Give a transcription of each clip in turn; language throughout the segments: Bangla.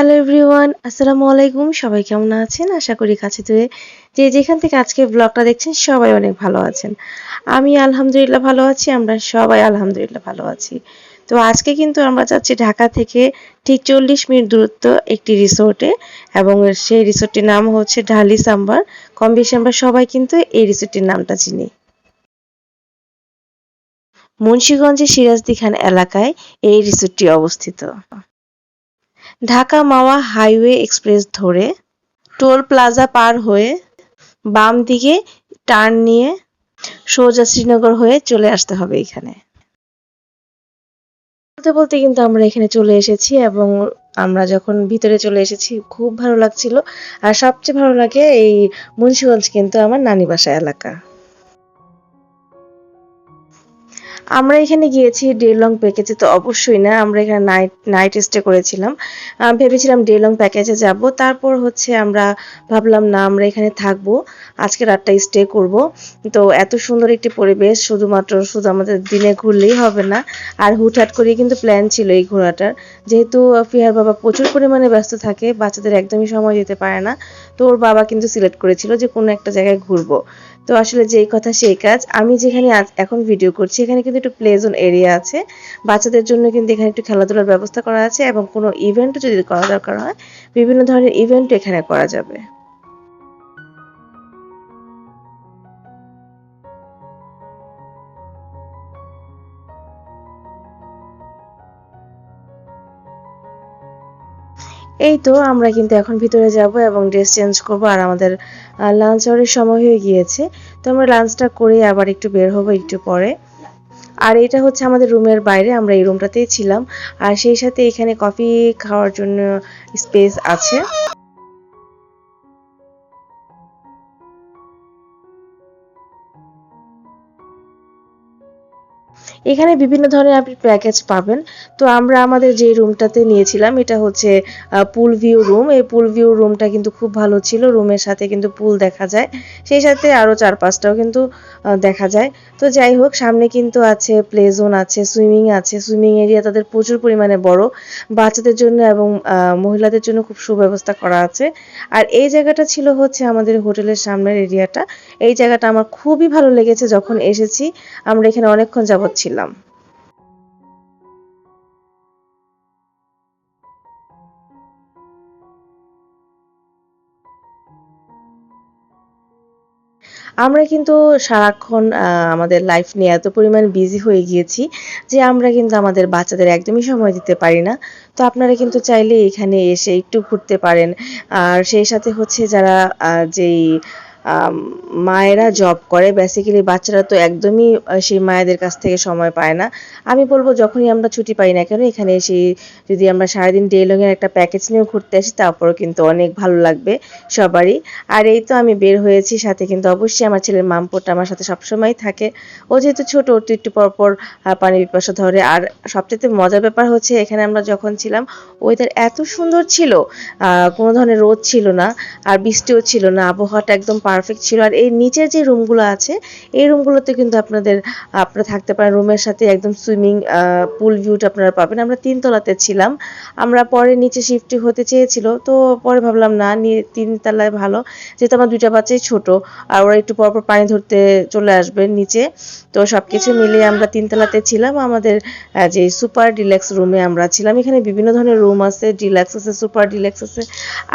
হ্যালো এভরিওয়ান, আসসালামু আলাইকুম। সবাই কেমন আছেন? আশা করি কাছে দূরে যে যেখান থেকে আজকে ব্লগটা দেখছেন সবাই অনেক ভালো আছেন। আমি আলহামদুলিল্লাহ ভালো আছি। আমরা সবাই আলহামদুলিল্লাহ ভালো আছি। তো আজকে কিন্তু আমরা যাচ্ছি ঢাকা থেকে ঠিক 40 মিনিট দূরত্ব একটি রিসোর্টে এবং সেই রিসোর্টটির নাম হচ্ছে ঢালি সাম্বার। কম বেশি আমরা সবাই কিন্তু এই রিসোর্টটির নামটা চিনি। মুন্সিগঞ্জের সিরাজদি খান এলাকায় এই রিসোর্টটি অবস্থিত। ঢাকা মাওয়া হাইওয়ে এক্সপ্রেস ধরে টোল প্লাজা পার হয়ে বাম দিকে টার্ন নিয়ে সোজা শ্রীনগর হয়ে চলে আসতে হবে এখানে। বলতে বলতে কিন্তু আমরা এখানে চলে এসেছি এবং আমরা যখন ভিতরে চলে এসেছি খুব ভালো লাগছিল। আর সবচেয়ে ভালো লাগে এই মুন্সিগঞ্জ কিন্তু আমার নানি বাসা এলাকা। আমরা এখানে গিয়েছি ডে লং প্যাকেজে তো অবশ্যই না, আমরা এখানে নাইট স্টে করেছিলাম। ভেবেছিলাম ডে লং প্যাকেজে যাব, তারপর হচ্ছে আমরা ভাবলাম না আমরা এখানে থাকবো, আজকে রাতটা স্টে করব। তো এত সুন্দর একটি পরিবেশ, শুধু আমাদের দিনে ঘুরলেই হবে না, আর হুটহাট করে কিন্তু প্ল্যান ছিল এই ঘোরাটার। যেহেতু ফিহার বাবা প্রচুর পরিমাণে ব্যস্ত থাকে, বাচ্চাদের একদমই সময় দিতে পারে না, তো ওর বাবা কিন্তু সিলেক্ট করেছিল যে কোনো একটা জায়গায় ঘুরবো। তো আসলে যেই কথা সেই কাজ। আমি যেখানে এখন ভিডিও করছি এখানে কিন্তু একটু প্লে জোন এরিয়া আছে। বাচ্চাদের জন্য কিন্তু এখানে একটু খেলাধুলার ব্যবস্থা করা আছে এবং কোনো ইভেন্টও যদি করা দরকার হয়, বিভিন্ন ধরনের ইভেন্টও এখানে করা যাবে। এই তো আমরা কিন্তু এখন ভিতরে যাব এবং ড্রেস চেঞ্জ করব, আর আমাদের লাঞ্চ আওয়ারের সময় হয়ে গিয়েছে। তো আমরা লাঞ্চটা করে আবার একটু বের হব একটু পরে। আর এটা হচ্ছে আমাদের রুমের বাইরে, আমরা এই রুমটাতেই ছিলাম। আর সেই সাথে এখানে কফি খাওয়ার জন্য স্পেস আছে। এখানে বিভিন্ন ধরনের আপনি প্যাকেজ পাবেন। তো আমরা আমাদের যে রুমটাতে নিয়েছিলাম এটা হচ্ছে পুল ভিউ রুম। এই পুল ভিউ রুমটা কিন্তু খুব ভালো ছিল। রুমের সাথে কিন্তু পুল দেখা যায়। সেই সাথে আরো ৪-৫টাও কিন্তু দেখা যায়। তো যাই হোক, সামনে কিন্তু আছে প্লে জোন আছে, সুইমিং আছে। সুইমিং এরিয়া তাদের প্রচুর পরিমাণে বড়। বাচ্চাদের জন্য এবং মহিলাদের জন্য খুব সুব্যবস্থা করা আছে। আর এই জায়গাটা ছিল হচ্ছে আমাদের হোটেলের সামনের এরিয়াটা। এই জায়গাটা আমার খুবই ভালো লেগেছে যখন এসেছি। আমরা এখানে অনেকক্ষণ যাবৎ ছিলাম। আমরা কিন্তু সারাক্ষণ আমাদের লাইফ নিয়ে এত পরিমাণ বিজি হয়ে গিয়েছি যে আমরা কিন্তু আমাদের বাচ্চাদের একদমই সময় দিতে পারি না। তো আপনারা কিন্তু চাইলে এখানে এসে একটু ঘুরতে পারেন। আর সেই সাথে হচ্ছে যারা যেই আম মায়েরা জব করে, বেসিক্যালি বাচ্চারা তো একদমই সেই মায়েদের কাছ থেকে সময় পায় না। আমি বলব যখনই আমরা ছুটি পাই না কেন এখানে এসে যদি আমরা সারাদিন ডে লং এর একটা প্যাকেজ নিয়েও ঘুরতে আসি তারপরেও কিন্তু অনেক ভালো লাগবে সবারই। আর এই তো আমি বের হয়েছি, সাথে কিন্তু অবশ্যই আমার ছেলের মামপোটা আমার সাথে সবসময়ই থাকে। ও যেহেতু ছোট, ওর তো একটু পরপর পানির পিপাসা ধরে। আর সবচাইতে মজার ব্যাপার হচ্ছে এখানে আমরা যখন ছিলাম ওয়েদার এত সুন্দর ছিল, কোনো ধরনের রোদ ছিল না আর বৃষ্টিও ছিল না, আবহাওয়াটা একদম পারফেক্ট ছিল। আর এই নিচের যে রুমগুলো আছে এই রুমগুলোতে কিন্তু আপনারা থাকতে পারেন, রুমের সাথে একদম সুইমিং পুল ভিউটা আপনারা পাবেন। আমরা ৩ তলাতে ছিলাম। আমরা পরে নিচে শিফট হতে চেয়েছিল, তো পরে ভাবলাম না, ৩ তলায় ভালো, যেহেতু আমার ২ টা বাচ্চাই ছোট আর ওরা একটু পরপর পানি ধরতে চলে আসবে নিচে। তো সবকিছু মিলিয়ে আমরা ৩ তলাতে ছিলাম। আমাদের যে সুপার ডিলাক্স রুমে আমরা ছিলাম। এখানে বিভিন্ন ধরনের রুম আছে, ডিলাক্স আছে, সুপার ডিলাক্স আছে।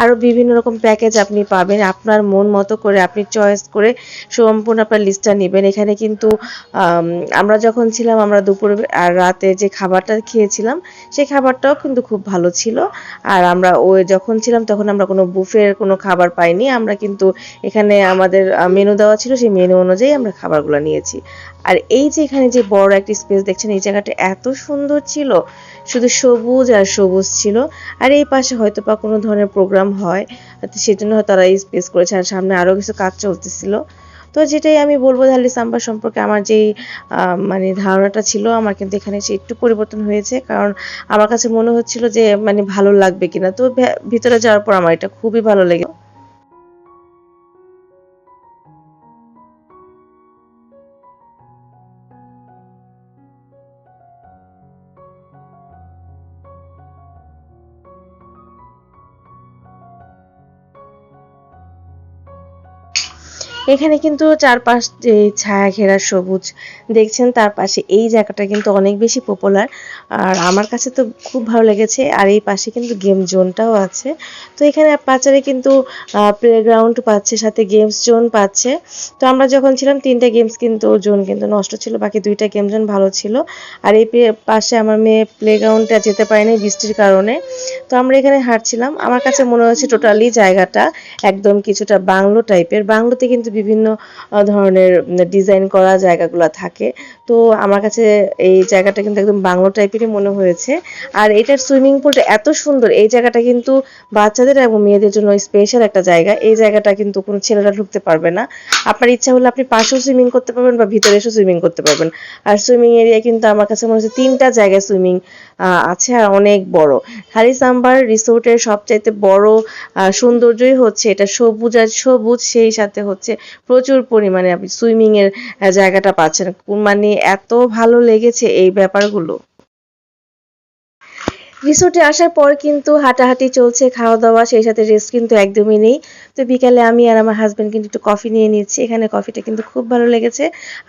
আরো বিভিন্ন রকম প্যাকেজ আপনি পাবেন। আপনার মন মতো করে আপনি চয়েস করে সম্পূর্ণ আপনার লিস্টটা নিবেন। এখানে কিন্তু আম আমরা যখন ছিলাম আমরা দুপুরে আর রাতে যে খাবারটা খেয়েছিলাম সেই খাবারটাও কিন্তু খুব ভালো ছিল। আর আমরা যখন ছিলাম তখন আমরা কোনো বুফের কোনো খাবার পাইনি। আমরা কিন্তু এখানে আমাদের মেনু দেওয়া ছিল, সেই মেনু অনুযায়ী আমরা খাবারগুলো নিয়েছি। আর এই যে এখানে যে বড় একটা স্পেস দেখছেন এই জায়গাটা এত সুন্দর ছিল, শুধু সবুজ আর সবুজ ছিল। আর এই পাশে হয়তোবা কোনো ধরনের প্রোগ্রাম হয়, সেজন্য হয়তো তারা এই স্পেস করেছে। আর সামনে আরও কিছু কাজ চলতেছিল। তো যেটাই আমি বলব ধালি সাম্বা সম্পর্কে আমার যেই মানে ধারণাটা ছিল আমার কিন্তু এখানে এসে একটু পরিবর্তন হয়েছে। কারণ আমার কাছে মনে হচ্ছিল যে মানে ভালো লাগবে কিনা। তো ভিতরে যাওয়ার পর আমার এটা খুবই ভালো লেগেছে। এখানে কিন্তু চারপাশ যে ছায়া ঘেরা সবুজ দেখছেন, তার পাশে এই জায়গাটা কিন্তু অনেক বেশি পপুলার। আর আমার কাছে তো খুব ভালো লেগেছে। আর এই পাশে কিন্তু গেম জোনটাও আছে। তো এখানে বাচ্চারা কিন্তু প্লেগ্রাউন্ড পাচ্ছে, সাথে গেমস জোন পাচ্ছে। তো আমরা যখন ছিলাম ৩টা গেমস কিন্তু জোন কিন্তু নষ্ট ছিল, বাকি ২টা গেম জোন ভালো ছিল। আর এই পাশে আমার মেয়ে প্লেগ্রাউন্ডে যেতে পারেনি বৃষ্টির কারণে। তো আমরা এখানে হাঁটছিলাম। আমার কাছে মনে হয়েছে টোটালি জায়গাটা একদম কিছুটা বাংলো টাইপের। বাংলোতে কিন্তু বিভিন্ন ধরনের ডিজাইন করা জায়গাগুলো থাকে। তো আমার কাছে এই জায়গাটা কিন্তু একদম বাংলো টাইপেরই মনে হয়েছে। আর এটার সুইমিং পুলটা এত সুন্দর, এই জায়গাটা কিন্তু বাচ্চাদের এবং মেয়েদের জন্য স্পেশাল একটা জায়গা। এই জায়গাটা কিন্তু কোনো ছেলেরা ঢুকতে পারবে না। আপনার ইচ্ছা হলে আপনি পাশেও সুইমিং করতে পারবেন বা ভিতরে এসেও সুইমিং করতে পারবেন। আর সুইমিং এরিয়া কিন্তু আমার কাছে মনে হচ্ছে ৩টা জায়গায় সুইমিং আছে, আর অনেক বড়। হারিস আম্বার রিসোর্টের সবচাইতে বড় সৌন্দর্যই হচ্ছে এটা সবুজ আর সবুজ, সেই সাথে হচ্ছে প্রচুর পরিমাণে আপনি সুইমিং এর জায়গাটা পাচ্ছেন। মানে এত ভালো লেগেছে এই ব্যাপারগুলো। রিসোর্টে আসার পর কিন্তু হাঁটাহাঁটি চলছে, খাওয়া-দাওয়া, সেই সাথে রেস্ট কিন্তু একদমই নেই। তো বিকালে আমি আর আমার হাসব্যান্ড কিন্তু একটু কফি নিয়ে নিচ্ছি। এখানে কফিটা কিন্তু খুব ভালো লেগেছে।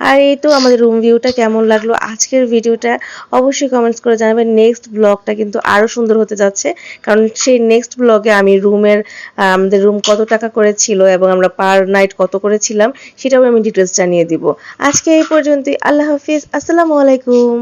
আর এই তো আমাদের রুম ভিউটা কেমন লাগলো আজকের ভিডিওটা অবশ্যই কমেন্টস করে জানাবেন। নেক্সট ব্লগটা কিন্তু আরো সুন্দর হতে যাচ্ছে। কারণ সেই নেক্সট ব্লগে আমি আমাদের রুম কত টাকা করে ছিল এবং আমরা পার নাইট কত করে ছিলাম সেটাও আমি ডিটেইলস জানিয়ে দিব। আজকে এই পর্যন্তই। আল্লাহ হাফিজ। আসসালামু আলাইকুম।